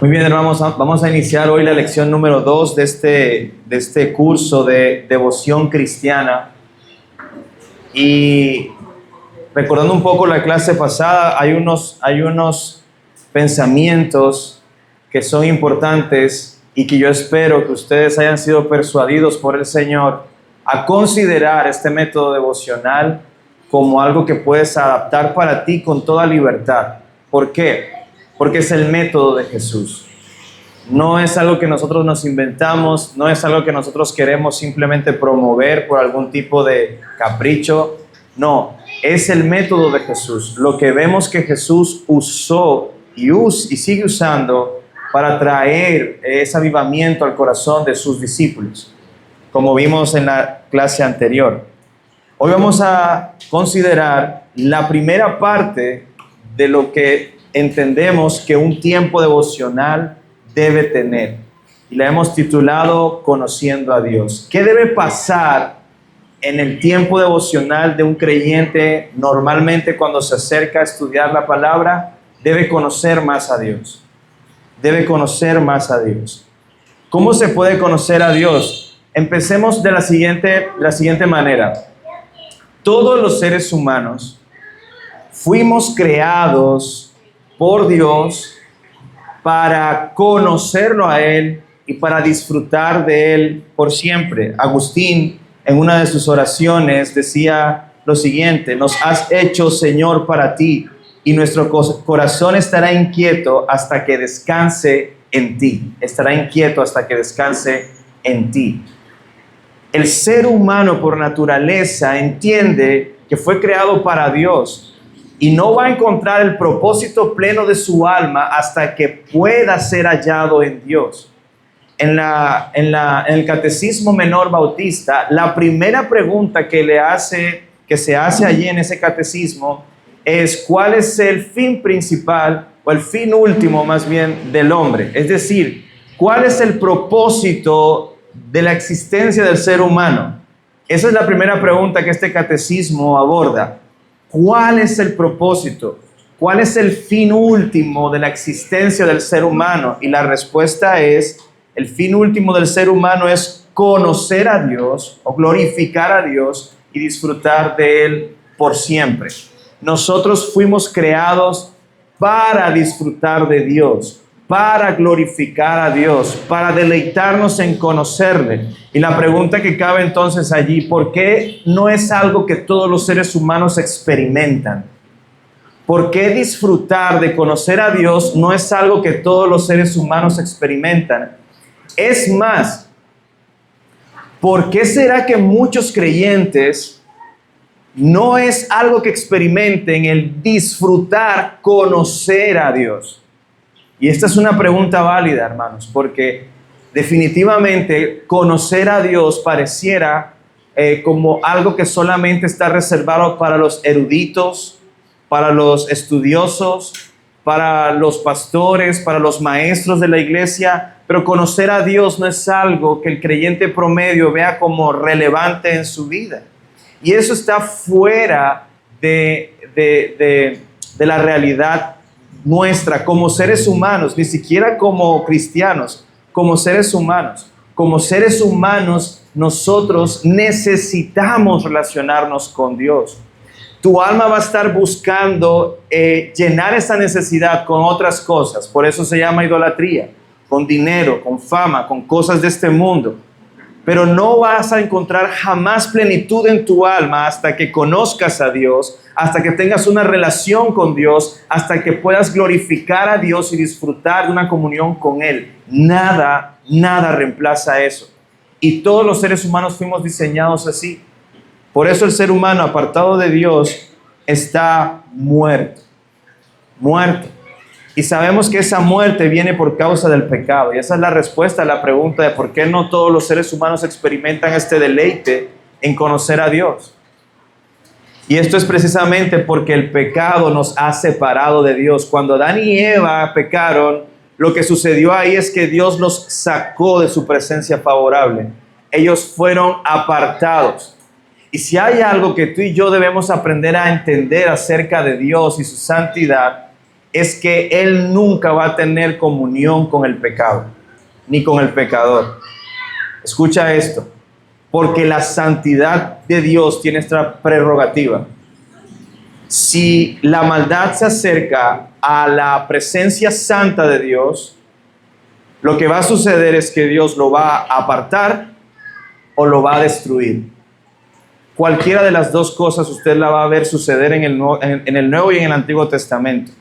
Muy bien, hermanos, vamos a iniciar hoy la lección número 2 de este curso de devoción cristiana. Y recordando un poco la clase pasada, hay unos pensamientos que son importantes y que yo espero que ustedes hayan sido persuadidos por el Señor a considerar este método devocional como algo que puedes adaptar para ti con toda libertad. ¿Por qué? Porque es el método de Jesús. No es algo que nosotros nos inventamos, no es algo que nosotros queremos simplemente promover por algún tipo de capricho. No, es el método de Jesús. Lo que vemos que Jesús usó y sigue usando para traer ese avivamiento al corazón de sus discípulos, como vimos en la clase anterior. Hoy vamos a considerar la primera parte de lo que entendemos que un tiempo devocional debe tener. Y la hemos titulado Conociendo a Dios. ¿Qué debe pasar en el tiempo devocional de un creyente normalmente cuando se acerca a estudiar la palabra? Debe conocer más a Dios. Debe conocer más a Dios. ¿Cómo se puede conocer a Dios? Empecemos de la siguiente manera. Todos los seres humanos fuimos creados por Dios para conocerlo a Él y para disfrutar de Él por siempre. Agustín, en una de sus oraciones, decía lo siguiente: nos has hecho, Señor, para ti, y nuestro corazón estará inquieto hasta que descanse en ti. Estará inquieto hasta que descanse en ti. El ser humano por naturaleza entiende que fue creado para Dios y no va a encontrar el propósito pleno de su alma hasta que pueda ser hallado en Dios. En el Catecismo Menor Bautista, la primera pregunta que se hace allí en ese catecismo es: ¿cuál es el fin principal o el fin último más bien del hombre? Es decir, ¿cuál es el propósito de la existencia del ser humano? Esa es la primera pregunta que este catecismo aborda. ¿Cuál es el propósito? ¿Cuál es el fin último de la existencia del ser humano? Y la respuesta es: el fin último del ser humano es conocer a Dios o glorificar a Dios y disfrutar de Él por siempre. Nosotros fuimos creados para disfrutar de Dios, para glorificar a Dios, para deleitarnos en conocerle. Y la pregunta que cabe entonces allí: ¿por qué no es algo que todos los seres humanos experimentan? ¿Por qué disfrutar de conocer a Dios no es algo que todos los seres humanos experimentan? Es más, ¿por qué será que muchos creyentes no es algo que experimenten el disfrutar, conocer a Dios? Y esta es una pregunta válida, hermanos, porque definitivamente conocer a Dios pareciera como algo que solamente está reservado para los eruditos, para los estudiosos, para los pastores, para los maestros de la iglesia. Pero conocer a Dios no es algo que el creyente promedio vea como relevante en su vida. Y eso está fuera de la realidad nuestra como seres humanos, ni siquiera como cristianos, como seres humanos. Como seres humanos, nosotros necesitamos relacionarnos con Dios. Tu alma va a estar buscando llenar esa necesidad con otras cosas. Por eso se llama idolatría, con dinero, con fama, con cosas de este mundo. Pero no vas a encontrar jamás plenitud en tu alma hasta que conozcas a Dios, hasta que tengas una relación con Dios, hasta que puedas glorificar a Dios y disfrutar de una comunión con Él. Nada reemplaza eso. Y todos los seres humanos fuimos diseñados así. Por eso el ser humano apartado de Dios está muerto. Y sabemos que esa muerte viene por causa del pecado. Y esa es la respuesta a la pregunta de por qué no todos los seres humanos experimentan este deleite en conocer a Dios. Y esto es precisamente porque el pecado nos ha separado de Dios. Cuando Adán y Eva pecaron, lo que sucedió ahí es que Dios los sacó de su presencia favorable. Ellos fueron apartados. Y si hay algo que tú y yo debemos aprender a entender acerca de Dios y su santidad, es que él nunca va a tener comunión con el pecado, ni con el pecador. Escucha esto, porque la santidad de Dios tiene esta prerrogativa. Si la maldad se acerca a la presencia santa de Dios, lo que va a suceder es que Dios lo va a apartar o lo va a destruir. Cualquiera de las dos cosas usted la va a ver suceder en el Nuevo y en el Antiguo Testamento.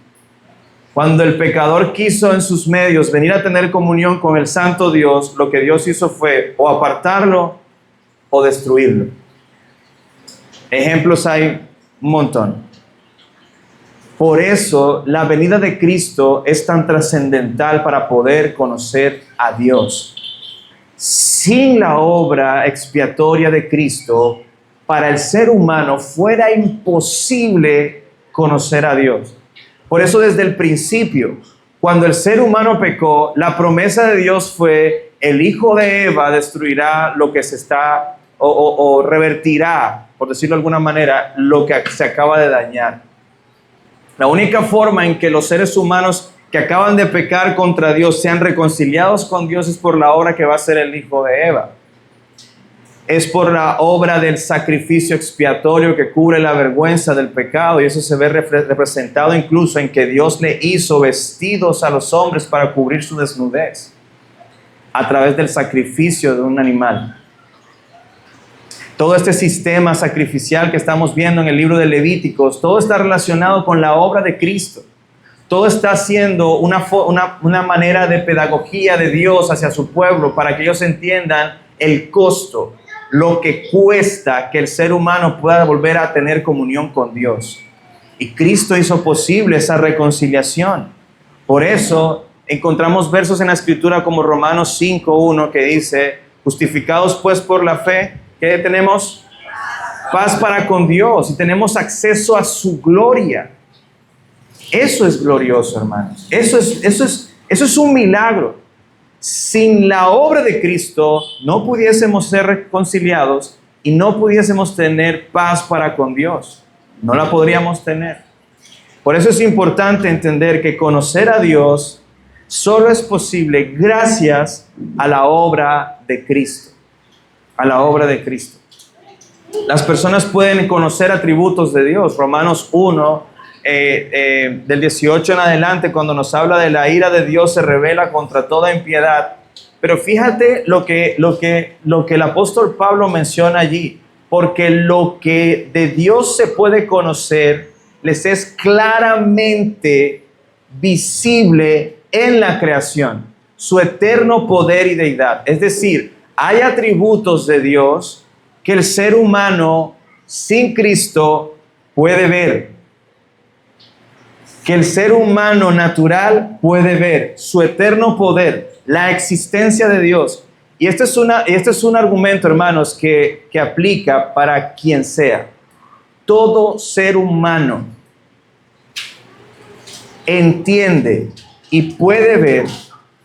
Cuando el pecador quiso en sus medios venir a tener comunión con el santo Dios, lo que Dios hizo fue o apartarlo o destruirlo. Ejemplos hay un montón. Por eso la venida de Cristo es tan trascendental para poder conocer a Dios. Sin la obra expiatoria de Cristo, para el ser humano fuera imposible conocer a Dios. Por eso desde el principio, cuando el ser humano pecó, la promesa de Dios fue: el hijo de Eva destruirá lo que se está, o revertirá, por decirlo de alguna manera, lo que se acaba de dañar. La única forma en que los seres humanos que acaban de pecar contra Dios sean reconciliados con Dios es por la obra que va a hacer el hijo de Eva. Es por la obra del sacrificio expiatorio que cubre la vergüenza del pecado, y eso se ve representado incluso en que Dios le hizo vestidos a los hombres para cubrir su desnudez a través del sacrificio de un animal. Todo este sistema sacrificial que estamos viendo en el libro de Levíticos, todo está relacionado con la obra de Cristo. Todo está siendo una manera de pedagogía de Dios hacia su pueblo para que ellos entiendan el costo, lo que cuesta que el ser humano pueda volver a tener comunión con Dios. Y Cristo hizo posible esa reconciliación. Por eso encontramos versos en la Escritura como Romanos 5:1 que dice: justificados pues por la fe, ¿qué tenemos? Paz para con Dios, y tenemos acceso a su gloria. Eso es glorioso, hermanos. Eso es un milagro. Sin la obra de Cristo no pudiésemos ser reconciliados y no pudiésemos tener paz para con Dios. No la podríamos tener. Por eso es importante entender que conocer a Dios solo es posible gracias a la obra de Cristo. A la obra de Cristo. Las personas pueden conocer atributos de Dios. Romanos 1, del 18 en adelante, cuando nos habla de la ira de Dios, se revela contra toda impiedad. Pero fíjate lo que el apóstol Pablo menciona allí. Porque lo que de Dios se puede conocer les es claramente visible en la creación. Su eterno poder y deidad. Es decir, hay atributos de Dios que el ser humano sin Cristo puede ver, que el ser humano natural puede ver, su eterno poder, la existencia de Dios. Y este es un argumento, hermanos, que aplica para quien sea. Todo ser humano entiende y puede ver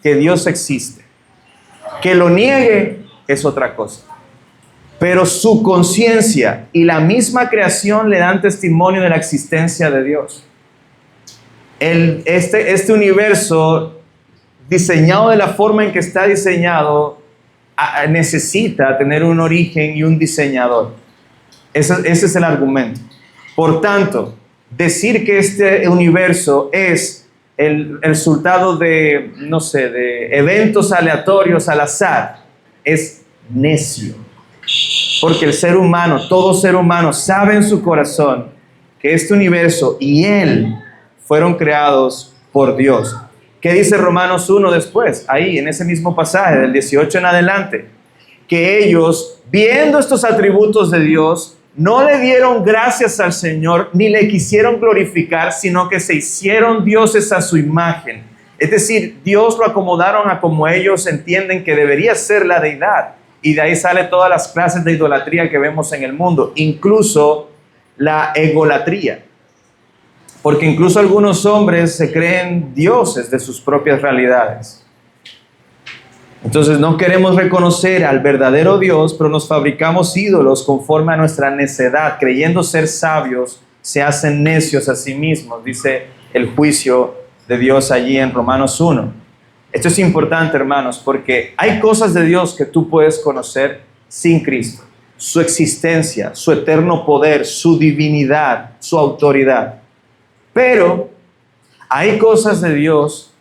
que Dios existe. Que lo niegue es otra cosa. Pero su conciencia y la misma creación le dan testimonio de la existencia de Dios. Este universo, diseñado de la forma en que está diseñado, necesita tener un origen y un diseñador. Ese es el argumento. Por tanto, decir que este universo es el resultado de eventos aleatorios al azar, es necio. Porque el ser humano, todo ser humano, sabe en su corazón que este universo y él fueron creados por Dios. ¿Qué dice Romanos 1 después? Ahí, en ese mismo pasaje, del 18 en adelante. Que ellos, viendo estos atributos de Dios, no le dieron gracias al Señor, ni le quisieron glorificar, sino que se hicieron dioses a su imagen. Es decir, Dios lo acomodaron a como ellos entienden que debería ser la deidad. Y de ahí sale todas las clases de idolatría que vemos en el mundo, incluso la egolatría. Porque incluso algunos hombres se creen dioses de sus propias realidades. Entonces no queremos reconocer al verdadero Dios, pero nos fabricamos ídolos conforme a nuestra necedad. Creyendo ser sabios, se hacen necios a sí mismos, dice el juicio de Dios allí en Romanos 1. Esto es importante, hermanos, porque hay cosas de Dios que tú puedes conocer sin Cristo. Su existencia, su eterno poder, su divinidad, su autoridad. Pero hay cosas de Dios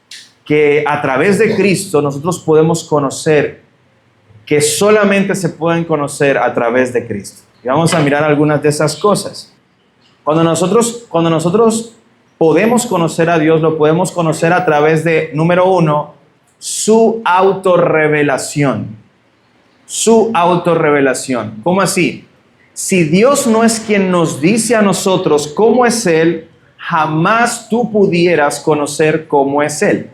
que a través de Cristo nosotros podemos conocer, que solamente se pueden conocer a través de Cristo. Y vamos a mirar algunas de esas cosas. Cuando nosotros podemos conocer a Dios, lo podemos conocer a través de, número uno, su autorrevelación. Su autorrevelación. ¿Cómo así? Si Dios no es quien nos dice a nosotros cómo es Él, jamás tú pudieras conocer cómo es Él.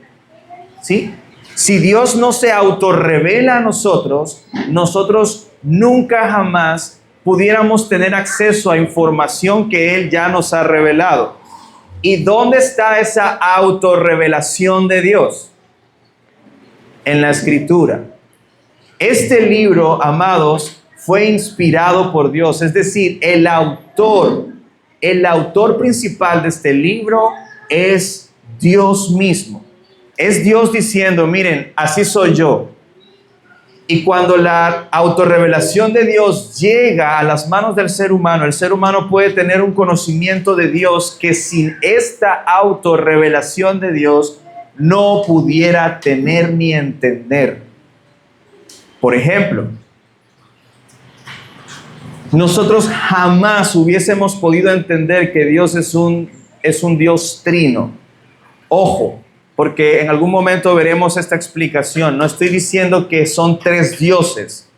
¿Sí? Si Dios no se autorrevela a nosotros, nosotros nunca jamás pudiéramos tener acceso a información que Él ya nos ha revelado. ¿Y dónde está esa autorrevelación de Dios? En la Escritura. Este libro, amados, fue inspirado por Dios, es decir, el autor principal de este libro es Dios mismo. Es Dios diciendo, miren, así soy yo. Y cuando la autorrevelación de Dios llega a las manos del ser humano, el ser humano puede tener un conocimiento de Dios que sin esta autorrevelación de Dios no pudiera tener ni entender. Por ejemplo, nosotros jamás hubiésemos podido entender que Dios es un Dios trino. Ojo, porque en algún momento veremos esta explicación. No estoy diciendo que son tres dioses.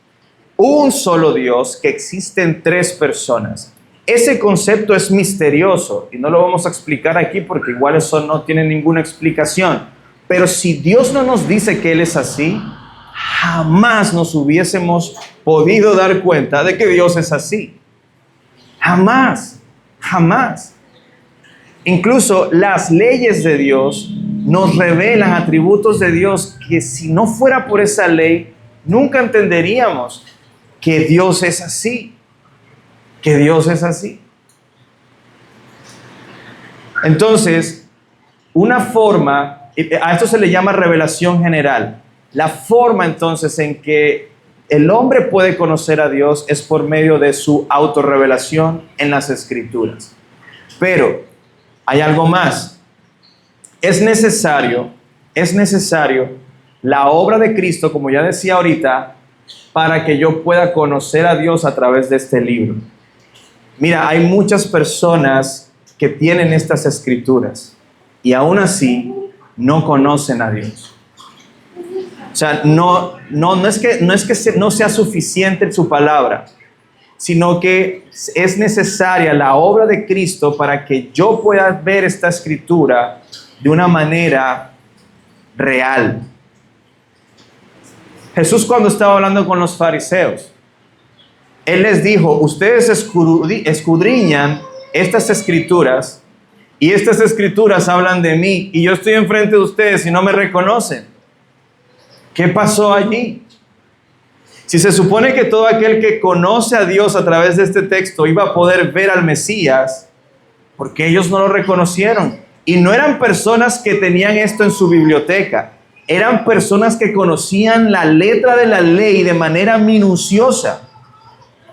Un solo Dios, que existen tres personas. Ese concepto es misterioso y no lo vamos a explicar aquí porque igual eso no tiene ninguna explicación. Pero si Dios no nos dice que Él es así, jamás nos hubiésemos podido dar cuenta de que Dios es así. Jamás, jamás. Incluso las leyes de Dios nos revelan atributos de Dios que si no fuera por esa ley, nunca entenderíamos que Dios es así. Que Dios es así. Entonces, una forma, a esto se le llama revelación general. La forma entonces en que el hombre puede conocer a Dios es por medio de su autorrevelación en las Escrituras. Pero hay algo más. Es necesario la obra de Cristo, como ya decía ahorita, para que yo pueda conocer a Dios a través de este libro. Mira, hay muchas personas que tienen estas Escrituras y aún así no conocen a Dios. O sea, no es que no sea suficiente su palabra, sino que es necesaria la obra de Cristo para que yo pueda ver esta Escritura de una manera real. Jesús, cuando estaba hablando con los fariseos, Él les dijo, ustedes escudriñan estas Escrituras y estas Escrituras hablan de mí y yo estoy enfrente de ustedes y no me reconocen. ¿Qué pasó allí? Si se supone que todo aquel que conoce a Dios a través de este texto iba a poder ver al Mesías, ¿por qué ellos no lo reconocieron? Y no eran personas que tenían esto en su biblioteca, eran personas que conocían la letra de la ley de manera minuciosa.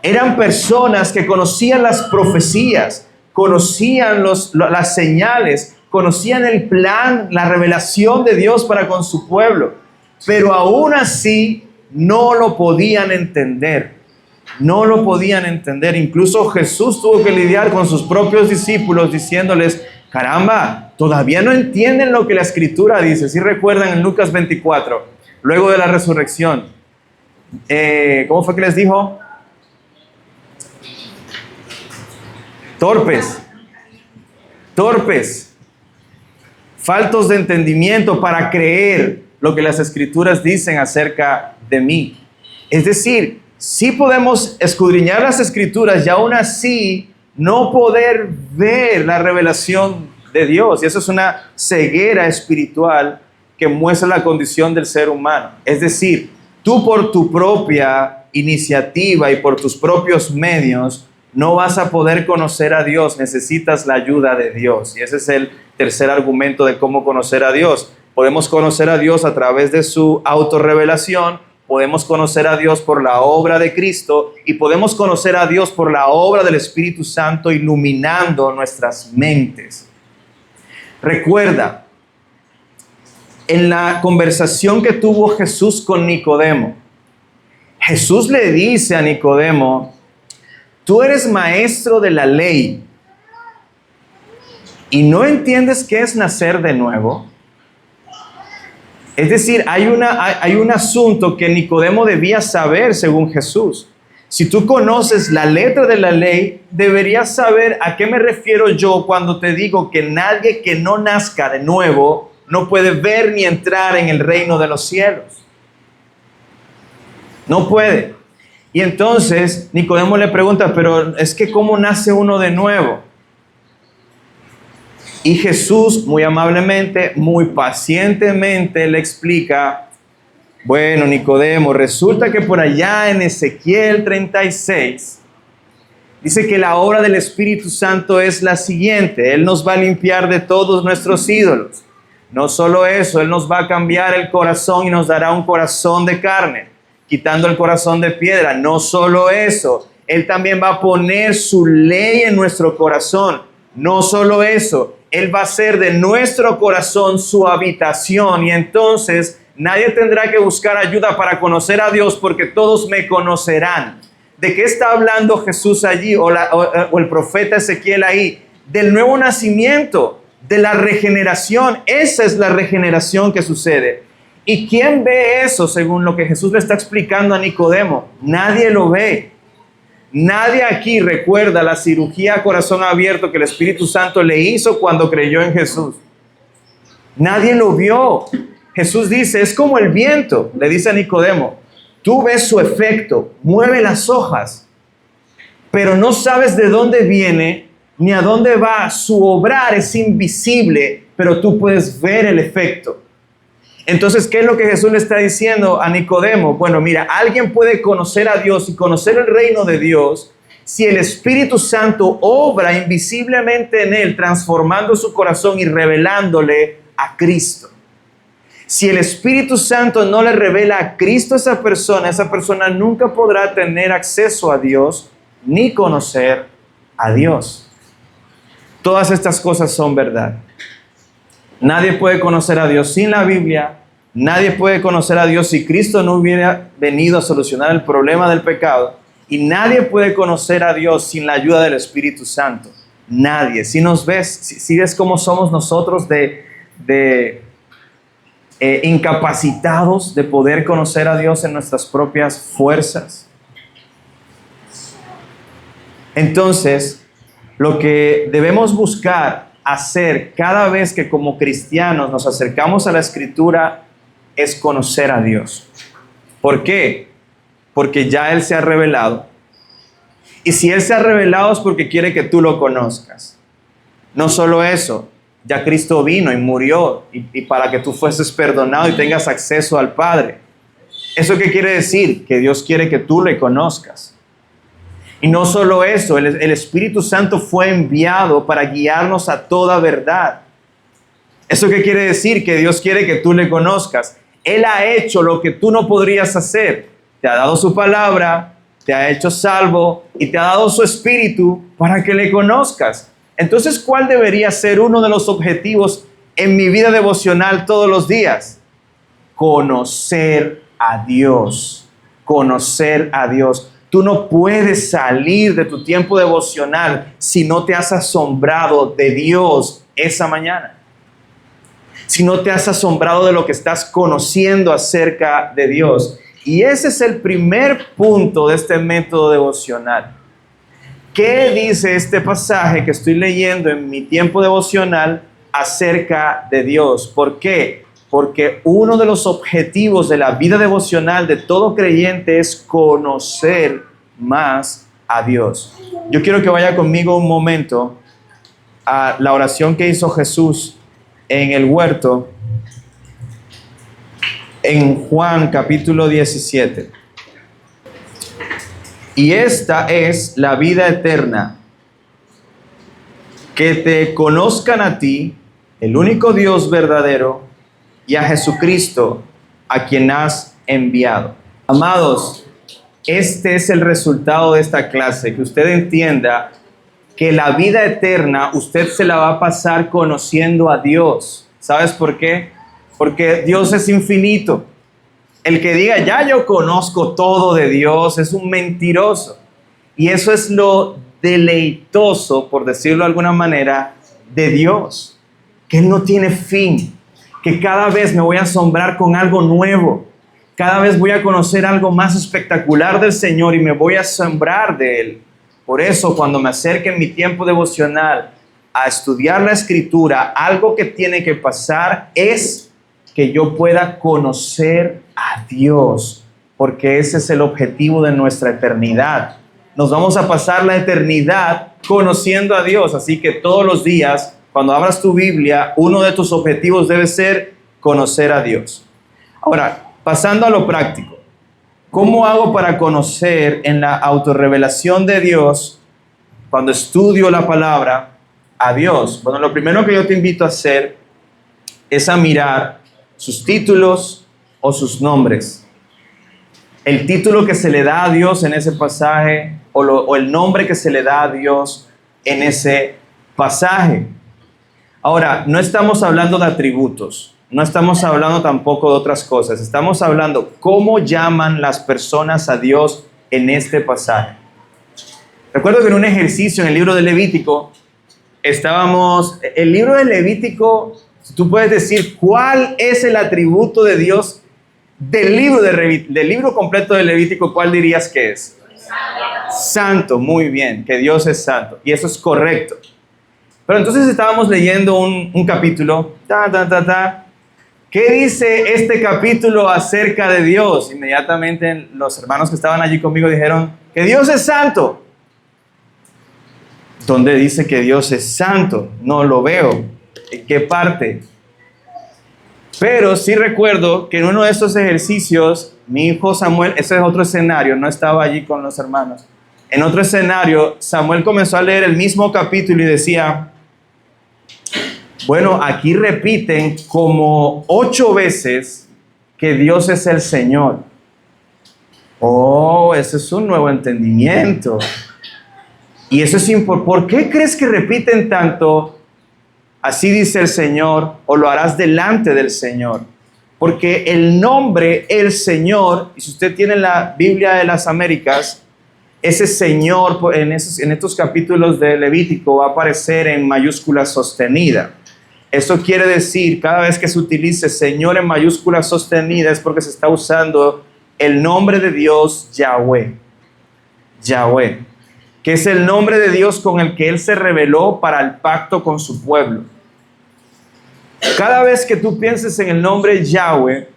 Eran personas que conocían las profecías, conocían las señales, conocían el plan, la revelación de Dios para con su pueblo. Pero aún así no lo podían entender. No lo podían entender. Incluso Jesús tuvo que lidiar con sus propios discípulos diciéndoles, caramba, todavía no entienden lo que la Escritura dice. Si recuerdan en Lucas 24, luego de la resurrección, ¿cómo fue que les dijo? Torpes, faltos de entendimiento para creer lo que las Escrituras dicen acerca de mí. Es decir, sí podemos escudriñar las Escrituras y aún así no poder ver la revelación de Dios. Y eso es una ceguera espiritual que muestra la condición del ser humano. Es decir, tú por tu propia iniciativa y por tus propios medios no vas a poder conocer a Dios, necesitas la ayuda de Dios. Y ese es el tercer argumento de cómo conocer a Dios. Podemos conocer a Dios a través de su autorrevelación, podemos conocer a Dios por la obra de Cristo y podemos conocer a Dios por la obra del Espíritu Santo iluminando nuestras mentes. Recuerda, en la conversación que tuvo Jesús con Nicodemo, Jesús le dice a Nicodemo: tú eres maestro de la ley y no entiendes qué es nacer de nuevo. Es decir, hay un asunto que Nicodemo debía saber según Jesús. Si tú conoces la letra de la ley, deberías saber a qué me refiero yo cuando te digo que nadie que no nazca de nuevo no puede ver ni entrar en el reino de los cielos. No puede. Y entonces Nicodemo le pregunta, pero es que ¿cómo nace uno de nuevo? Y Jesús muy amablemente, muy pacientemente le explica: bueno, Nicodemo, resulta que por allá en Ezequiel 36 dice que la obra del Espíritu Santo es la siguiente: Él nos va a limpiar de todos nuestros ídolos. No solo eso, Él nos va a cambiar el corazón y nos dará un corazón de carne, quitando el corazón de piedra. No solo eso, Él también va a poner su ley en nuestro corazón. No solo eso, Él va a hacer de nuestro corazón su habitación y entonces nadie tendrá que buscar ayuda para conocer a Dios porque todos me conocerán. ¿De qué está hablando Jesús allí o el profeta Ezequiel ahí? Del nuevo nacimiento, de la regeneración. Esa es la regeneración que sucede. ¿Y quién ve eso según lo que Jesús le está explicando a Nicodemo? Nadie lo ve. Nadie aquí recuerda la cirugía a corazón abierto que el Espíritu Santo le hizo cuando creyó en Jesús. Nadie lo vio. Jesús dice, es como el viento, le dice a Nicodemo. Tú ves su efecto, mueve las hojas, pero no sabes de dónde viene ni a dónde va. Su obrar es invisible, pero tú puedes ver el efecto. Entonces, ¿qué es lo que Jesús le está diciendo a Nicodemo? Bueno, mira, alguien puede conocer a Dios y conocer el reino de Dios si el Espíritu Santo obra invisiblemente en él, transformando su corazón y revelándole a Cristo. Si el Espíritu Santo no le revela a Cristo a esa persona nunca podrá tener acceso a Dios ni conocer a Dios. Todas estas cosas son verdad. Nadie puede conocer a Dios sin la Biblia. Nadie puede conocer a Dios si Cristo no hubiera venido a solucionar el problema del pecado. Y nadie puede conocer a Dios sin la ayuda del Espíritu Santo. Nadie. Si nos ves, si ves cómo somos nosotros incapacitados de poder conocer a Dios en nuestras propias fuerzas. Entonces, lo que debemos buscar hacer cada vez que como cristianos nos acercamos a la Escritura es conocer a Dios. ¿Por qué? Porque ya Él se ha revelado. Y si Él se ha revelado es porque quiere que tú lo conozcas. No solo eso, ya Cristo vino y murió y para que tú fueses perdonado y tengas acceso al Padre. ¿Eso qué quiere decir? Que Dios quiere que tú le conozcas. Y no solo eso, el Espíritu Santo fue enviado para guiarnos a toda verdad. ¿Eso qué quiere decir? Que Dios quiere que tú le conozcas. Él ha hecho lo que tú no podrías hacer. Te ha dado su palabra, te ha hecho salvo y te ha dado su Espíritu para que le conozcas. Entonces, ¿cuál debería ser uno de los objetivos en mi vida devocional todos los días? Conocer a Dios. Conocer a Dios. Tú no puedes salir de tu tiempo devocional si no te has asombrado de Dios esa mañana. Si no te has asombrado de lo que estás conociendo acerca de Dios. Y ese es el primer punto de este método devocional. ¿Qué dice este pasaje que estoy leyendo en mi tiempo devocional acerca de Dios? ¿Por qué? Porque uno de los objetivos de la vida devocional de todo creyente es conocer más a Dios. Yo quiero que vaya conmigo un momento a la oración que hizo Jesús en el huerto, en Juan capítulo 17. Y esta es la vida eterna, que te conozcan a ti, el único Dios verdadero, y a Jesucristo, a quien has enviado. Amados, este es el resultado de esta clase, que usted entienda que la vida eterna usted se la va a pasar conociendo a Dios. ¿Sabes por qué? Porque Dios es infinito. El que diga, ya yo conozco todo de Dios, es un mentiroso. Y eso es lo deleitoso, por decirlo de alguna manera, de Dios. Que Él no tiene fin. Que cada vez me voy a asombrar con algo nuevo. Cada vez voy a conocer algo más espectacular del Señor y me voy a asombrar de Él. Por eso, cuando me acerque en mi tiempo devocional a estudiar la Escritura, algo que tiene que pasar es que yo pueda conocer a Dios, porque ese es el objetivo de nuestra eternidad. Nos vamos a pasar la eternidad conociendo a Dios, así que todos los días, cuando abras tu Biblia, uno de tus objetivos debe ser conocer a Dios. Ahora, pasando a lo práctico, ¿cómo hago para conocer en la autorrevelación de Dios, cuando estudio la palabra, a Dios? Bueno, lo primero que yo te invito a hacer es a mirar sus títulos o sus nombres. El título que se le da a Dios en ese pasaje o el nombre que se le da a Dios en ese pasaje. Ahora, no estamos hablando de atributos, no estamos hablando tampoco de otras cosas, estamos hablando cómo llaman las personas a Dios en este pasaje. Recuerdo que en un ejercicio en el libro de Levítico, el libro de Levítico, tú puedes decir cuál es el atributo de Dios del libro completo de Levítico, ¿cuál dirías que es? Santo, muy bien, que Dios es santo, y eso es correcto. Pero entonces estábamos leyendo un capítulo, ¿qué dice este capítulo acerca de Dios? Inmediatamente los hermanos que estaban allí conmigo dijeron que Dios es santo. ¿Dónde dice que Dios es santo? No lo veo. ¿En qué parte? Pero sí recuerdo que en uno de estos ejercicios, mi hijo Samuel, ese es otro escenario, no estaba allí con los hermanos. En otro escenario, Samuel comenzó a leer el mismo capítulo y decía, bueno, aquí repiten como 8 veces que Dios es el Señor. Oh, ese es un nuevo entendimiento. Y eso es importante. ¿Por qué crees que repiten tanto? Así dice el Señor, o lo harás delante del Señor. Porque el nombre, el Señor, y si usted tiene la Biblia de las Américas, ese Señor en estos capítulos de Levítico va a aparecer en mayúscula sostenida. Eso quiere decir, cada vez que se utilice Señor en mayúscula sostenida es porque se está usando el nombre de Dios, Yahweh. Yahweh, que es el nombre de Dios con el que Él se reveló para el pacto con su pueblo. Cada vez que tú pienses en el nombre Yahweh,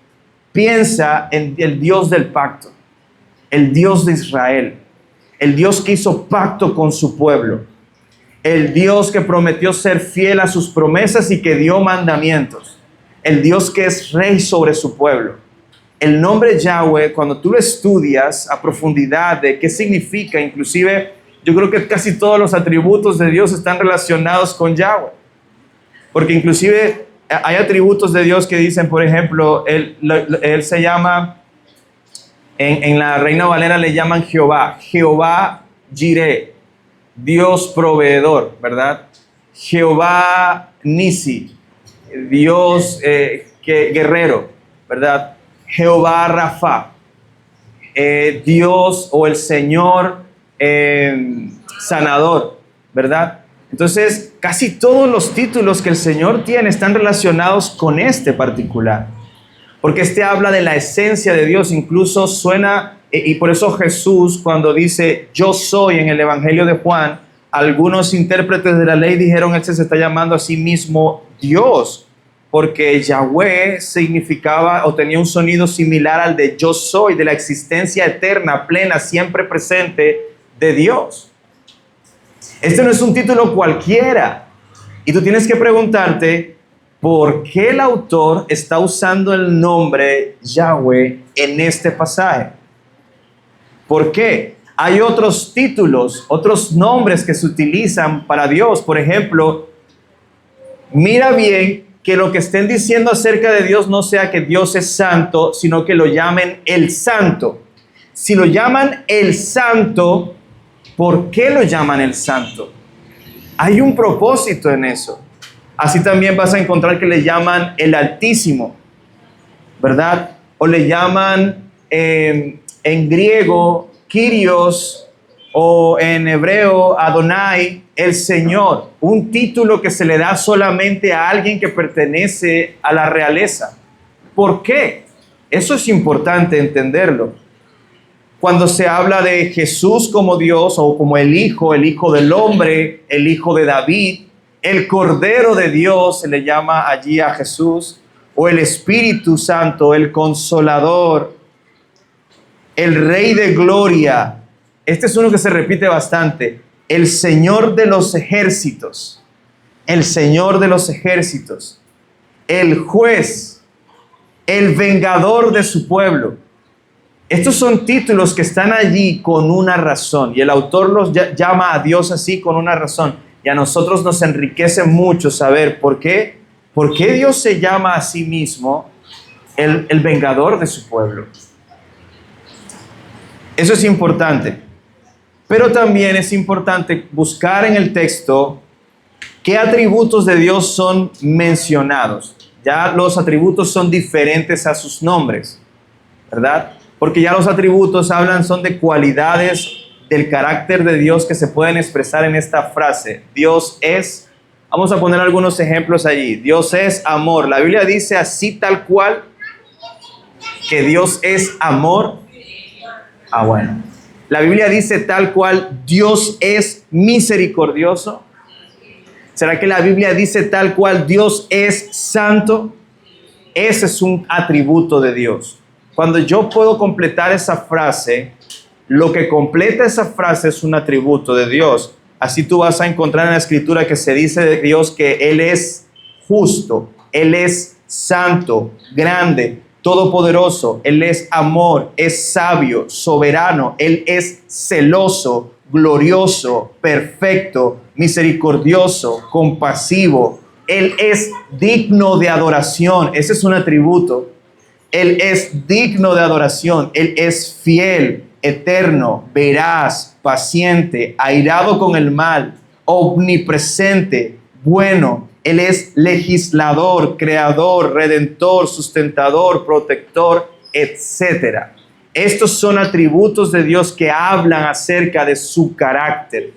piensa en el Dios del pacto, el Dios de Israel, el Dios que hizo pacto con su pueblo, el Dios que prometió ser fiel a sus promesas y que dio mandamientos, el Dios que es rey sobre su pueblo. El nombre Yahweh, cuando tú lo estudias a profundidad de qué significa, inclusive yo creo que casi todos los atributos de Dios están relacionados con Yahweh. Porque inclusive hay atributos de Dios que dicen, por ejemplo, Él se llama, en la Reina Valera le llaman Jehová. Jehová Jireh, Dios proveedor, ¿verdad? Jehová Nisi, Dios guerrero, ¿verdad? Jehová Rafa, Dios o el Señor sanador, ¿verdad? Entonces, casi todos los títulos que el Señor tiene están relacionados con este particular, porque este habla de la esencia de Dios. Incluso suena, y por eso Jesús, cuando dice yo soy en el Evangelio de Juan, algunos intérpretes de la ley dijeron, él se está llamando a sí mismo Dios, porque Yahweh significaba o tenía un sonido similar al de yo soy, de la existencia eterna, plena, siempre presente de Dios. Este no es un título cualquiera. Y tú tienes que preguntarte, ¿por qué el autor está usando el nombre Yahweh en este pasaje? ¿Por qué? Hay otros títulos, otros nombres que se utilizan para Dios. Por ejemplo, mira bien que lo que estén diciendo acerca de Dios no sea que Dios es santo, sino que lo llamen el santo. Si lo llaman el santo, ¿por qué lo llaman el santo? Hay un propósito en eso. Así también vas a encontrar que le llaman el Altísimo, ¿verdad? O le llaman en griego Kyrios, o en hebreo Adonai, el Señor. Un título que se le da solamente a alguien que pertenece a la realeza. ¿Por qué? Eso es importante entenderlo. Cuando se habla de Jesús como Dios o como el Hijo del hombre, el Hijo de David, el Cordero de Dios se le llama allí a Jesús, o el Espíritu Santo, el Consolador, el Rey de Gloria. Este es uno que se repite bastante. El Señor de los ejércitos. El Señor de los ejércitos. El juez. El vengador de su pueblo. Estos son títulos que están allí con una razón. Y el autor los llama a Dios así con una razón. Y a nosotros nos enriquece mucho saber por qué Dios se llama a sí mismo el vengador de su pueblo. Eso es importante. Pero también es importante buscar en el texto qué atributos de Dios son mencionados. Ya los atributos son diferentes a sus nombres, ¿verdad? Porque ya los atributos son de cualidades del carácter de Dios que se pueden expresar en esta frase. Dios es, vamos a poner algunos ejemplos allí. Dios es amor. La Biblia dice así tal cual que Dios es amor. Bueno. La Biblia dice tal cual, Dios es misericordioso. ¿Será que la Biblia dice tal cual, Dios es santo? Ese es un atributo de Dios. Cuando yo puedo completar esa frase, lo que completa esa frase es un atributo de Dios. Así tú vas a encontrar en la Escritura que se dice de Dios que Él es justo, Él es santo, grande, todopoderoso, Él es amor, es sabio, soberano, Él es celoso, glorioso, perfecto, misericordioso, compasivo. Él es digno de adoración. Ese es un atributo. Él es digno de adoración. Él es fiel, eterno, veraz, paciente, airado con el mal, omnipresente, bueno. Él es legislador, creador, redentor, sustentador, protector, etc. Estos son atributos de Dios que hablan acerca de su carácter,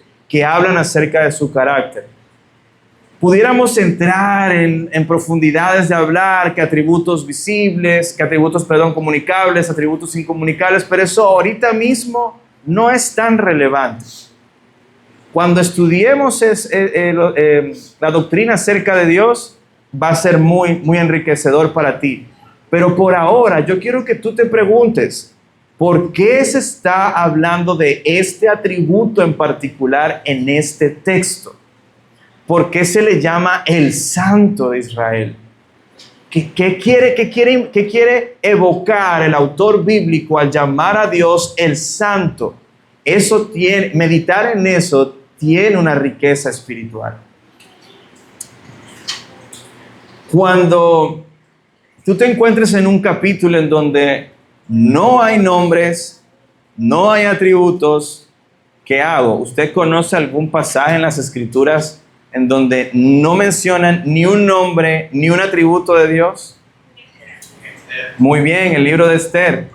Pudiéramos entrar en profundidades de hablar que atributos visibles, comunicables, atributos incomunicables, pero eso ahorita mismo no es tan relevante. Cuando estudiemos la doctrina acerca de Dios, va a ser muy, muy enriquecedor para ti. Pero por ahora, yo quiero que tú te preguntes, ¿por qué se está hablando de este atributo en particular en este texto? ¿Por qué se le llama el Santo de Israel? ¿Qué quiere evocar el autor bíblico al llamar a Dios el Santo? Meditar en eso tiene una riqueza espiritual. Cuando tú te encuentres en un capítulo en donde no hay nombres, no hay atributos, ¿qué hago? ¿Usted conoce algún pasaje en las Escrituras en donde no mencionan ni un nombre, ni un atributo de Dios? Muy bien, el libro de Esther.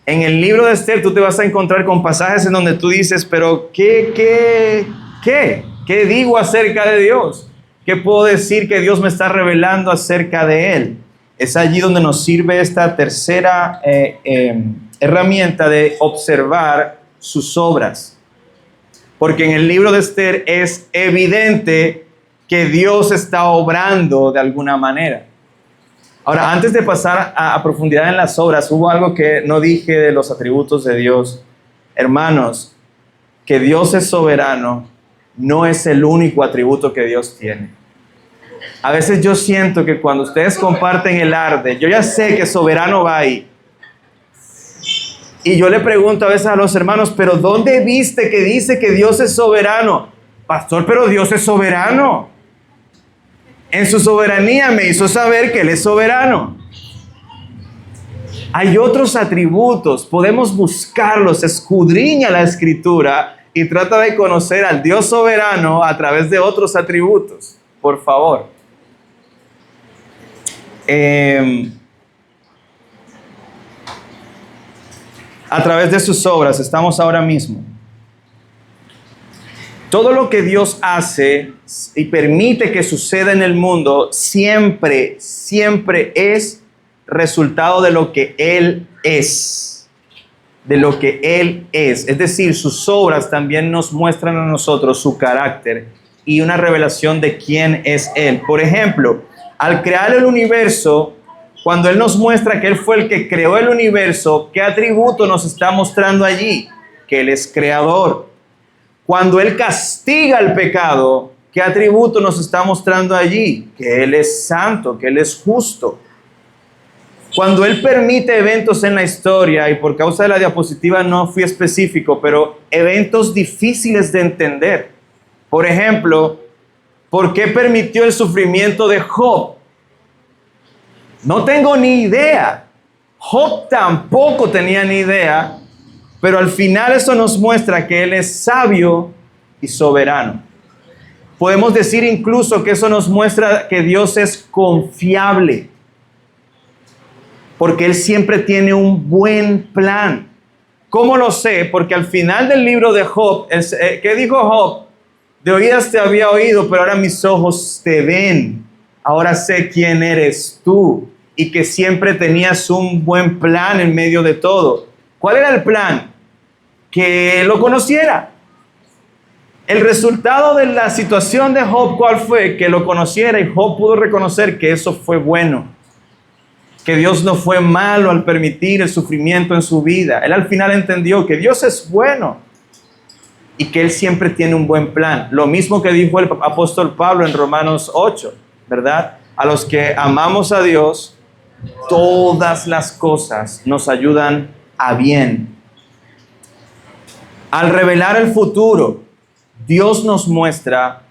En el libro de Esther tú te vas a encontrar con pasajes en donde tú dices, pero ¿qué digo acerca de Dios? ¿Qué puedo decir que Dios me está revelando acerca de Él? Es allí donde nos sirve esta tercera herramienta de observar sus obras. Porque en el libro de Esther es evidente que Dios está obrando de alguna manera. Ahora, antes de pasar a profundidad en las obras, hubo algo que no dije de los atributos de Dios. Hermanos, que Dios es soberano no es el único atributo que Dios tiene. A veces yo siento que cuando ustedes comparten el arte, yo ya sé que soberano va ahí. Y yo le pregunto a veces a los hermanos, pero ¿dónde viste que dice que Dios es soberano? Pastor, pero Dios es soberano. En su soberanía me hizo saber que Él es soberano. Hay otros atributos, podemos buscarlos, escudriña la Escritura y trata de conocer al Dios soberano a través de otros atributos, por favor. A través de sus obras estamos ahora mismo. Todo lo que Dios hace y permite que suceda en el mundo siempre es resultado de lo que Él es. De lo que Él es. Es decir, sus obras también nos muestran a nosotros su carácter y una revelación de quién es Él. Por ejemplo, al crear el universo, cuando Él nos muestra que Él fue el que creó el universo, ¿qué atributo nos está mostrando allí? Que Él es creador. Cuando Él castiga el pecado, ¿qué atributo nos está mostrando allí? Que Él es santo, que Él es justo. Cuando Él permite eventos en la historia, y por causa de la diapositiva no fui específico, pero eventos difíciles de entender. Por ejemplo, ¿por qué permitió el sufrimiento de Job? No tengo ni idea. Job tampoco tenía ni idea, pero al final eso nos muestra que Él es sabio y soberano. Podemos decir incluso que eso nos muestra que Dios es confiable, porque Él siempre tiene un buen plan. ¿Cómo lo sé? Porque al final del libro de Job, ¿qué dijo Job? De oídas te había oído, pero ahora mis ojos te ven. Ahora sé quién eres tú y que siempre tenías un buen plan en medio de todo. ¿Cuál era el plan? Que lo conociera. El resultado de la situación de Job, ¿cuál fue? Que lo conociera, y Job pudo reconocer que eso fue bueno. Que Dios no fue malo al permitir el sufrimiento en su vida. Él al final entendió que Dios es bueno y que Él siempre tiene un buen plan. Lo mismo que dijo el apóstol Pablo en Romanos 8, ¿verdad? A los que amamos a Dios, todas las cosas nos ayudan a bien. Al revelar el futuro, Dios nos muestra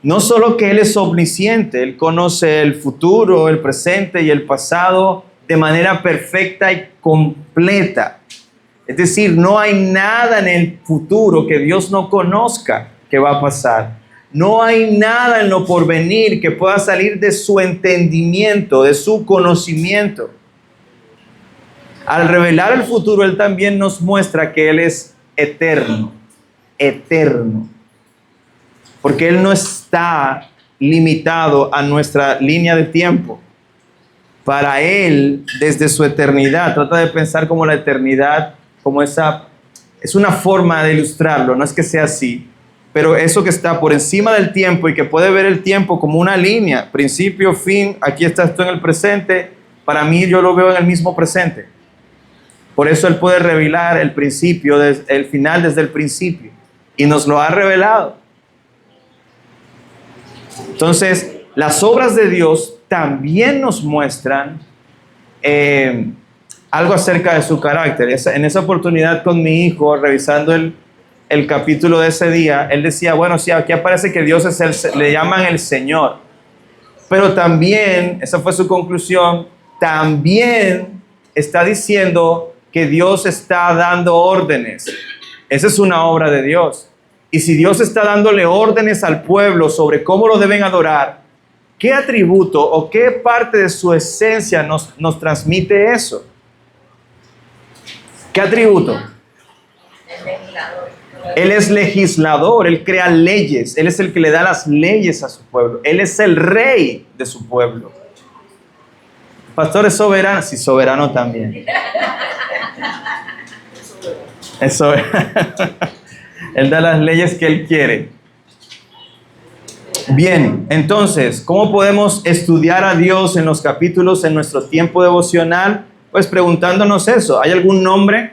no solo que Él es omnisciente, Él conoce el futuro, el presente y el pasado de manera perfecta y completa. Es decir, no hay nada en el futuro que Dios no conozca que va a pasar. No hay nada en lo porvenir que pueda salir de su entendimiento, de su conocimiento. Al revelar el futuro, Él también nos muestra que Él es eterno, eterno. Porque Él no está limitado a nuestra línea de tiempo. Para Él, desde su eternidad, trata de pensar como la eternidad, como esa, es una forma de ilustrarlo, no es que sea así, pero eso que está por encima del tiempo y que puede ver el tiempo como una línea, principio, fin, aquí estás tú en el presente, para mí yo lo veo en el mismo presente. Por eso Él puede revelar el principio, el final desde el principio, y nos lo ha revelado. Entonces, las obras de Dios también nos muestran algo acerca de su carácter. En esa oportunidad con mi hijo, revisando el capítulo de ese día, él decía, bueno, sí, aquí aparece que Dios es le llaman el Señor. Pero también, esa fue su conclusión, también está diciendo que Dios está dando órdenes. Esa es una obra de Dios. Y si Dios está dándole órdenes al pueblo sobre cómo lo deben adorar, ¿qué atributo o qué parte de su esencia nos transmite eso? ¿Qué atributo? Él es legislador, Él crea leyes, Él es el que le da las leyes a su pueblo, Él es el rey de su pueblo. ¿El pastor es soberano? Sí, soberano también. Es soberano. Él da las leyes que Él quiere. Bien, entonces, ¿cómo podemos estudiar a Dios en los capítulos en nuestro tiempo devocional? Pues preguntándonos eso. ¿Hay algún nombre?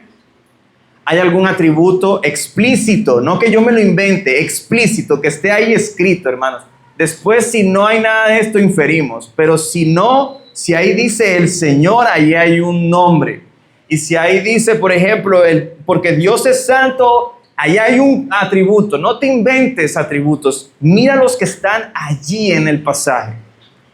¿Hay algún atributo explícito? No que yo me lo invente, explícito, que esté ahí escrito, hermanos. Después, si no hay nada de esto, inferimos. Pero si no, si ahí dice el Señor, ahí hay un nombre. Y si ahí dice, por ejemplo, porque Dios es santo, ahí hay un atributo. No te inventes atributos. Mira los que están allí en el pasaje,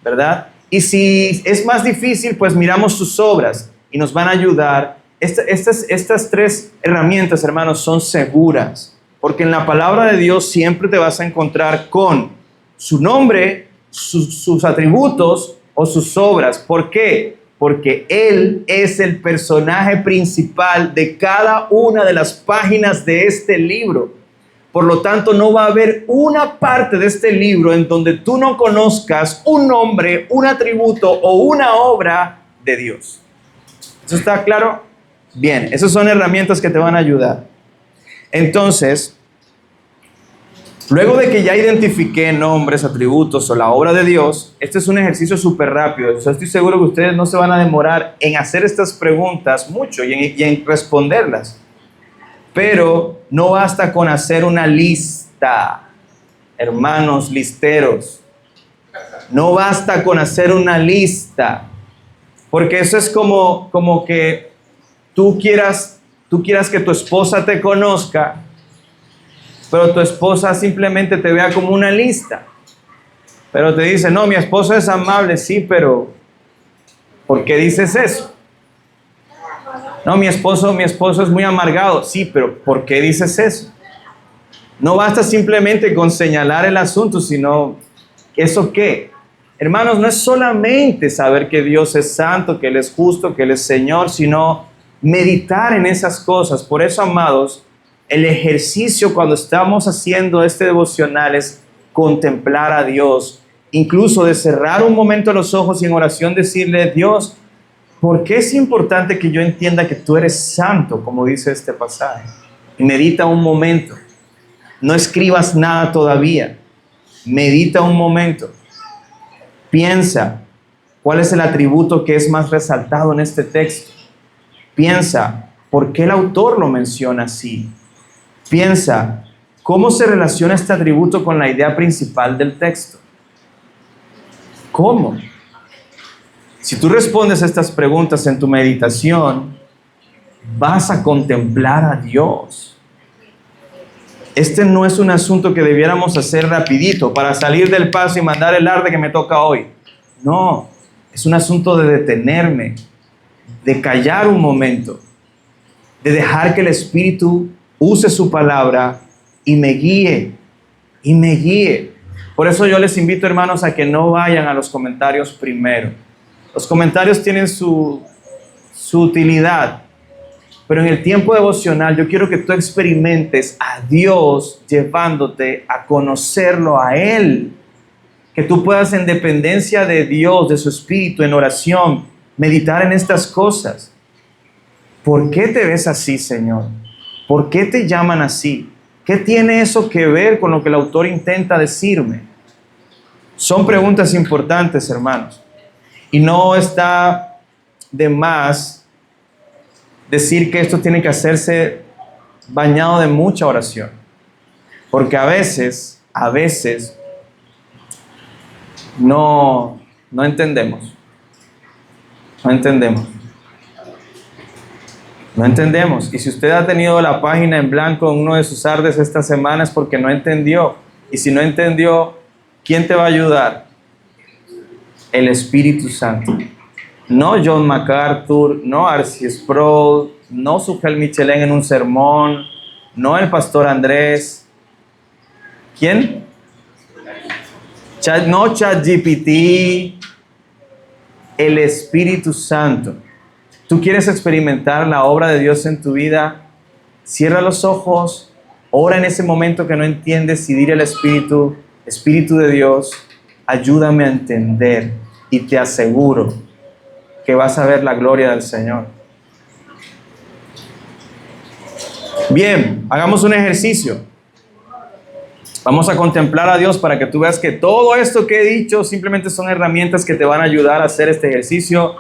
¿verdad? Y si es más difícil, pues miramos sus obras y nos van a ayudar. Estas tres herramientas, hermanos, son seguras. Porque en la palabra de Dios siempre te vas a encontrar con su nombre, sus atributos o sus obras. ¿Por qué? Porque Él es el personaje principal de cada una de las páginas de este libro. Por lo tanto, no va a haber una parte de este libro en donde tú no conozcas un nombre, un atributo o una obra de Dios. ¿Eso está claro? Bien, esas son herramientas que te van a ayudar. Entonces, luego de que ya identifiqué nombres, atributos o la obra de Dios, este es un ejercicio súper rápido. Yo estoy seguro que ustedes no se van a demorar en hacer estas preguntas mucho y en responderlas. Pero no basta con hacer una lista, hermanos listeros. No basta con hacer una lista, porque eso es como que tú quieras que tu esposa te conozca, pero tu esposa simplemente te vea como una lista. Pero te dice, no, mi esposo es amable, sí, pero ¿por qué dices eso? No, mi esposo es muy amargado, sí, pero ¿por qué dices eso? No basta simplemente con señalar el asunto, sino, ¿eso qué? Hermanos, no es solamente saber que Dios es santo, que Él es justo, que Él es Señor, sino meditar en esas cosas. Por eso, amados, el ejercicio cuando estamos haciendo este devocional es contemplar a Dios, incluso de cerrar un momento los ojos y en oración decirle, Dios, ¿por qué es importante que yo entienda que tú eres santo, como dice este pasaje? Y medita un momento. No escribas nada todavía. Medita un momento. Piensa, ¿cuál es el atributo que es más resaltado en este texto? Piensa, ¿por qué el autor lo menciona así? Piensa, ¿cómo se relaciona este atributo con la idea principal del texto? ¿Cómo? Si tú respondes a estas preguntas en tu meditación, vas a contemplar a Dios. Este no es un asunto que debiéramos hacer rapidito para salir del paso y mandar el arde que me toca hoy. No, es un asunto de detenerme, de callar un momento, de dejar que el Espíritu use su palabra y me guíe, y me guíe. Por eso yo les invito, hermanos, a que no vayan a los comentarios primero. Los comentarios tienen su utilidad, pero en el tiempo devocional yo quiero que tú experimentes a Dios llevándote a conocerlo a Él. Que tú puedas, en dependencia de Dios, de su Espíritu, en oración, meditar en estas cosas. ¿Por qué te ves así, Señor? ¿Por qué te llaman así? ¿Qué tiene eso que ver con lo que el autor intenta decirme? Son preguntas importantes, hermanos. Y no está de más decir que esto tiene que hacerse bañado de mucha oración. Porque a veces no entendemos. No entendemos. Y si usted ha tenido la página en blanco en uno de sus ardes esta semana es porque no entendió. Y si no entendió, ¿quién te va a ayudar? El Espíritu Santo. No John MacArthur, no R.C. Sproul, no Sujel Michelén en un sermón, no el pastor Andrés. ¿Quién? No ChatGPT, el Espíritu Santo. ¿Tú quieres experimentar la obra de Dios en tu vida? Cierra los ojos, ora en ese momento que no entiendes y dile al Espíritu, Espíritu de Dios, ayúdame a entender y te aseguro que vas a ver la gloria del Señor. Bien, hagamos un ejercicio. Vamos a contemplar a Dios para que tú veas que todo esto que he dicho simplemente son herramientas que te van a ayudar a hacer este ejercicio,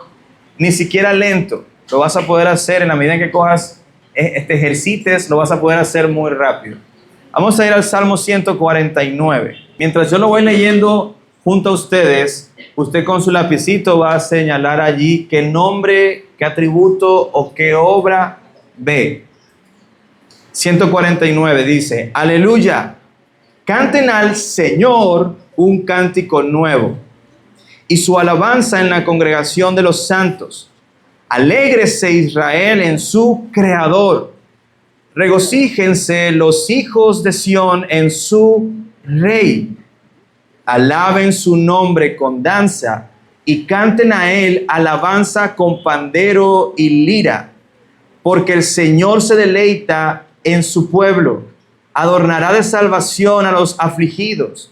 ni siquiera lento. Lo vas a poder hacer en la medida en que cojas, te ejercites, lo vas a poder hacer muy rápido. Vamos a ir al Salmo 149. Mientras yo lo voy leyendo, junto a ustedes, usted con su lapicito va a señalar allí qué nombre, qué atributo o qué obra ve. 149 dice, aleluya, canten al Señor un cántico nuevo y su alabanza en la congregación de los santos. Alégrese Israel en su Creador. Regocíjense los hijos de Sión en su Rey. Alaben su nombre con danza y canten a él alabanza con pandero y lira, porque el Señor se deleita en su pueblo, adornará de salvación a los afligidos.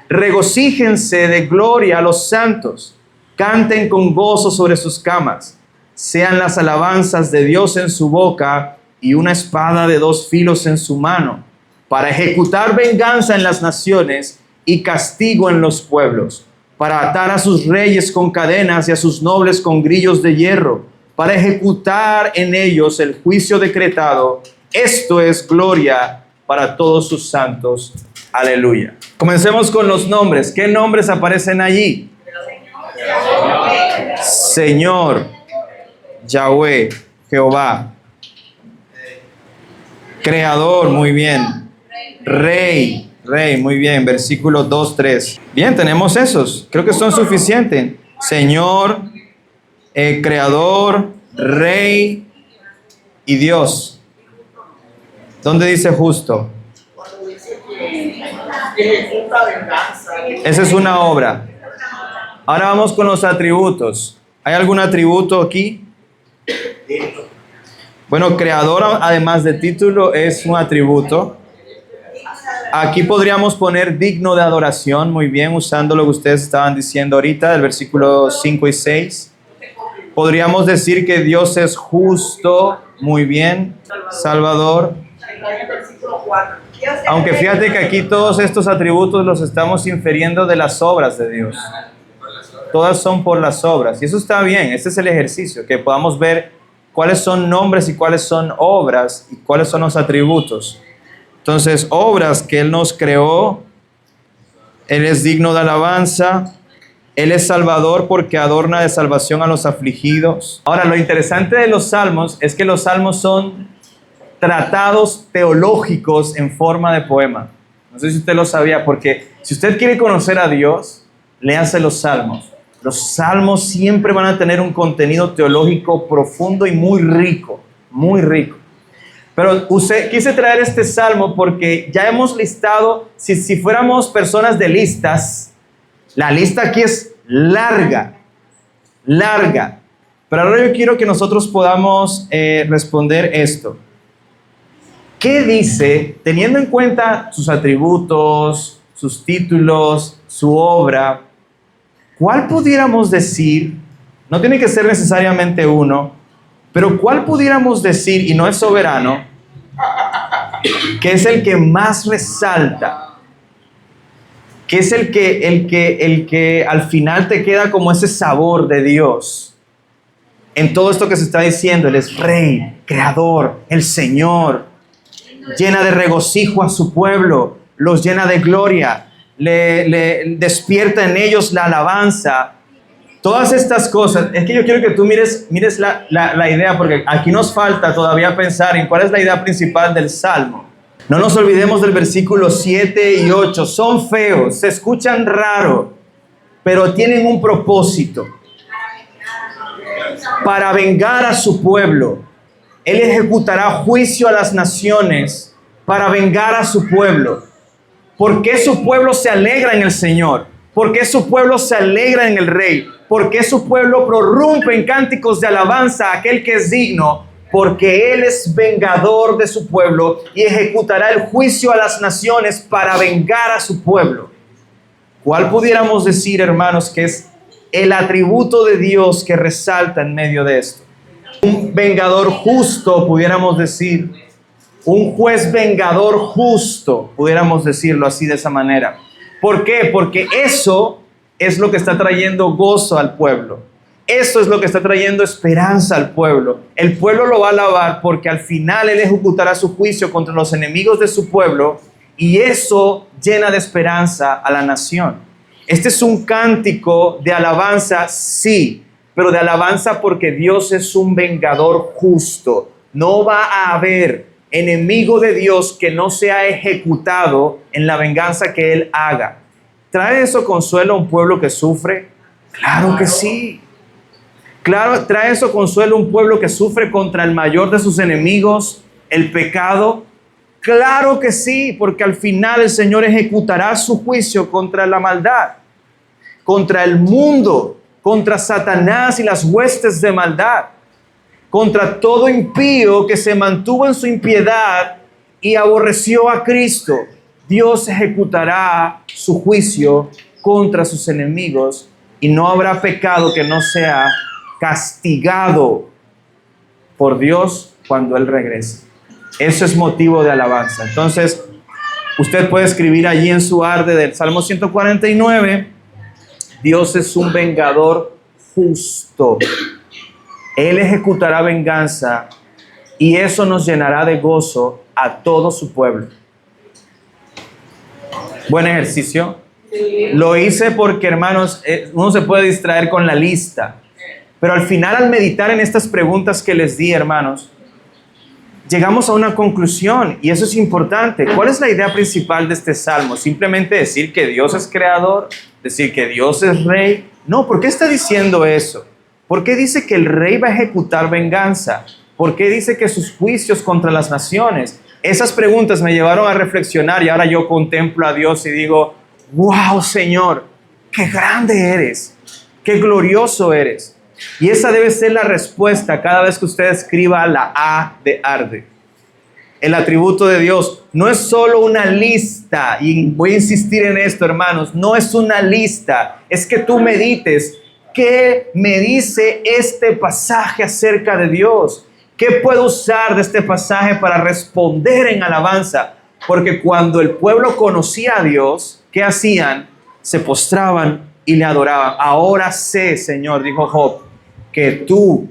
Regocíjense de gloria a los santos, canten con gozo sobre sus camas, sean las alabanzas de Dios en su boca y una espada de dos filos en su mano, para ejecutar venganza en las naciones y castigo en los pueblos, para atar a sus reyes con cadenas y a sus nobles con grillos de hierro, para ejecutar en ellos el juicio decretado. Esto es gloria para todos sus santos. Aleluya. Comencemos con los nombres. ¿Qué nombres aparecen allí? Señor, Yahweh, Jehová. Creador, muy bien. Rey, muy bien. Versículo 2, 3. Bien, tenemos esos. Creo que son suficientes. Señor, Creador, Rey y Dios. ¿Dónde dice justo? Esa es una obra. Ahora vamos con los atributos. ¿Hay algún atributo aquí? Bueno, creador, además de título, es un atributo. Aquí podríamos poner digno de adoración, muy bien, usando lo que ustedes estaban diciendo ahorita, del versículo 5 y 6. Podríamos decir que Dios es justo, muy bien, Salvador. Aunque fíjate que aquí todos estos atributos los estamos infiriendo de las obras de Dios. Todas son por las obras. Y eso está bien, este es el ejercicio, que podamos ver cuáles son nombres y cuáles son obras y cuáles son los atributos. Entonces, obras que Él nos creó, Él es digno de alabanza, Él es Salvador porque adorna de salvación a los afligidos. Ahora, lo interesante de los salmos es que los salmos son tratados teológicos en forma de poema. No sé si usted lo sabía, porque si usted quiere conocer a Dios, léase los salmos. Los salmos siempre van a tener un contenido teológico profundo y muy rico, muy rico. Pero quise traer este salmo porque ya hemos listado, si fuéramos personas de listas, la lista aquí es larga. Pero ahora yo quiero que nosotros podamos responder esto. ¿Qué dice, teniendo en cuenta sus atributos, sus títulos, su obra, cuál pudiéramos decir, no tiene que ser necesariamente uno, pero cuál pudiéramos decir, y no es soberano, que es el que más resalta, que es el que al final te queda como ese sabor de Dios? En todo esto que se está diciendo, Él es Rey, Creador, el Señor. Llena de regocijo a su pueblo, los llena de gloria, le despierta en ellos la alabanza. Todas estas cosas, es que yo quiero que tú mires la idea, porque aquí nos falta todavía pensar en cuál es la idea principal del Salmo. No nos olvidemos del versículo 7 y 8, son feos, se escuchan raro, pero tienen un propósito, para vengar a su pueblo. Él ejecutará juicio a las naciones para vengar a su pueblo. ¿Por qué su pueblo se alegra en el Señor? ¿Por qué su pueblo se alegra en el Rey? ¿Por qué su pueblo prorrumpe en cánticos de alabanza a aquel que es digno? Porque Él es vengador de su pueblo y ejecutará el juicio a las naciones para vengar a su pueblo. ¿Cuál pudiéramos decir, hermanos, que es el atributo de Dios que resalta en medio de esto? Un vengador justo, pudiéramos decir. Un juez vengador justo, pudiéramos decirlo así, de esa manera. ¿Por qué? Porque eso es lo que está trayendo gozo al pueblo. Eso es lo que está trayendo esperanza al pueblo. El pueblo lo va a alabar porque al final Él ejecutará su juicio contra los enemigos de su pueblo, y eso llena de esperanza a la nación. Este es un cántico de alabanza, sí, pero de alabanza porque Dios es un vengador justo. No va a haber enemigo de Dios que no sea ejecutado en la venganza que Él haga. ¿Trae eso consuelo a un pueblo que sufre? Claro que sí. Claro, ¿trae eso consuelo a un pueblo que sufre contra el mayor de sus enemigos, el pecado? Claro que sí, porque al final el Señor ejecutará su juicio contra la maldad, contra el mundo, contra Satanás y las huestes de maldad, contra todo impío que se mantuvo en su impiedad y aborreció a Cristo. Dios ejecutará su juicio contra sus enemigos y no habrá pecado que no sea castigado por Dios cuando Él regrese. Eso es motivo de alabanza. Entonces, usted puede escribir allí en su arde del Salmo 149, Dios es un vengador justo. Él ejecutará venganza y eso nos llenará de gozo a todo su pueblo. Buen ejercicio. Lo hice porque, hermanos, uno se puede distraer con la lista. Pero al final, al meditar en estas preguntas que les di, hermanos, llegamos a una conclusión y eso es importante. ¿Cuál es la idea principal de este salmo? ¿Simplemente decir que Dios es creador? ¿Decir que Dios es rey? No, ¿por qué está diciendo eso? ¿Por qué dice que el rey va a ejecutar venganza? ¿Por qué dice que sus juicios contra las naciones? Esas preguntas me llevaron a reflexionar y ahora yo contemplo a Dios y digo, wow, Señor, qué grande eres, qué glorioso eres. Y esa debe ser la respuesta cada vez que usted escriba la A de arde. El atributo de Dios no es solo una lista, y voy a insistir en esto, hermanos, no es una lista, es que tú medites, ¿qué me dice este pasaje acerca de Dios? ¿Qué puedo usar de este pasaje para responder en alabanza? Porque cuando el pueblo conocía a Dios, ¿qué hacían? Se postraban y le adoraban. Ahora sé, Señor, dijo Job, que tú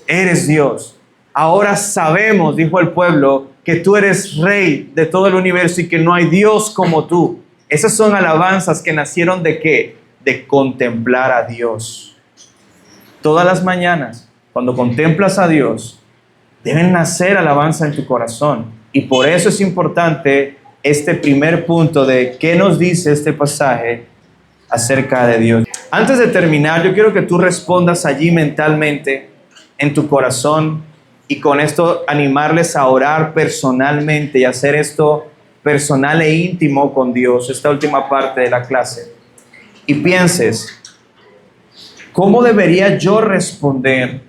eres Dios. Ahora sabemos, dijo el pueblo, que tú eres rey de todo el universo y que no hay Dios como tú. Esas son alabanzas que nacieron ¿de qué? De contemplar a Dios. Todas las mañanas, cuando contemplas a Dios, deben nacer alabanza en tu corazón. Y por eso es importante este primer punto de qué nos dice este pasaje acerca de Dios. Antes de terminar, yo quiero que tú respondas allí mentalmente, en tu corazón, y con esto animarles a orar personalmente y hacer esto personal e íntimo con Dios, esta última parte de la clase. Y pienses, ¿cómo debería yo responder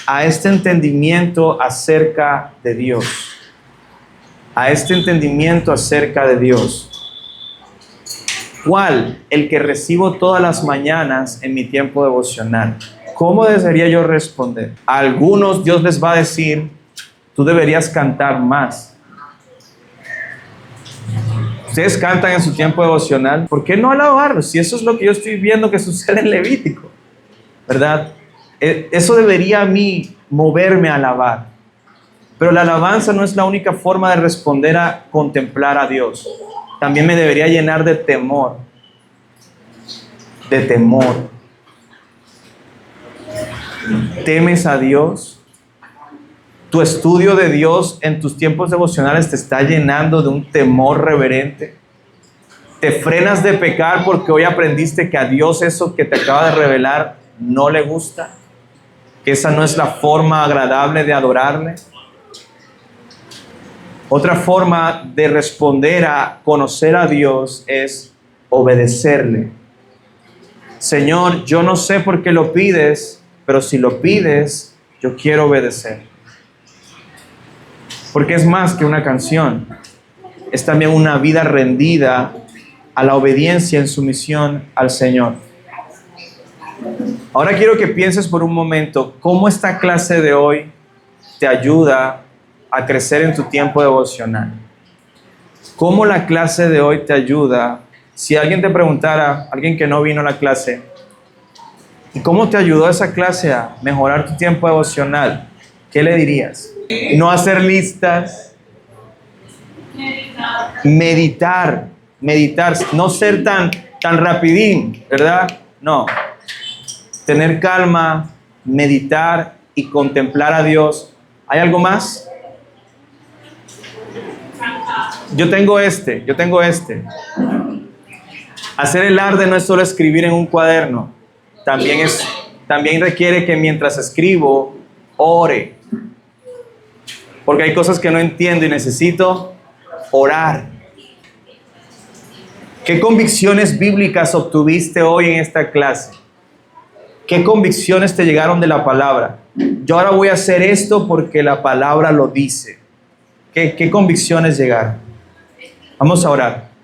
a este entendimiento acerca de Dios? A este entendimiento acerca de Dios. ¿Cuál? El que recibo todas las mañanas en mi tiempo devocional. ¿Cómo debería yo responder? A algunos Dios les va a decir, tú deberías cantar más. Ustedes cantan en su tiempo devocional, ¿por qué no alabarlo? Si eso es lo que yo estoy viendo que sucede en Levítico, ¿verdad? Eso debería a mí moverme a alabar. Pero la alabanza no es la única forma de responder a contemplar a Dios. También me debería llenar de temor. De temor. ¿Temes a Dios? ¿Tu estudio de Dios en tus tiempos devocionales te está llenando de un temor reverente? ¿Te frenas de pecar porque hoy aprendiste que a Dios eso que te acaba de revelar no le gusta? ¿Que esa no es la forma agradable de adorarle? Otra forma de responder a conocer a Dios es obedecerle. Señor, yo no sé por qué lo pides, pero si lo pides, yo quiero obedecer. Porque es más que una canción. Es también una vida rendida a la obediencia en sumisión al Señor. Ahora quiero que pienses por un momento cómo esta clase de hoy te ayuda a crecer en tu tiempo devocional. ¿Cómo la clase de hoy te ayuda? Si alguien te preguntara, alguien que no vino a la clase, ¿y cómo te ayudó esa clase a mejorar tu tiempo devocional? ¿Qué le dirías? No hacer listas. Meditar, no ser tan tan rapidín, ¿verdad? No. Tener calma, meditar y contemplar a Dios. ¿Hay algo más? Yo tengo este. Hacer el arte no es solo escribir en un cuaderno. También requiere que mientras escribo, ore. Porque hay cosas que no entiendo y necesito orar. ¿Qué convicciones bíblicas obtuviste hoy en esta clase? ¿Qué convicciones te llegaron de la palabra? Yo ahora voy a hacer esto porque la palabra lo dice. ¿Qué convicciones llegaron? Vamos a orar.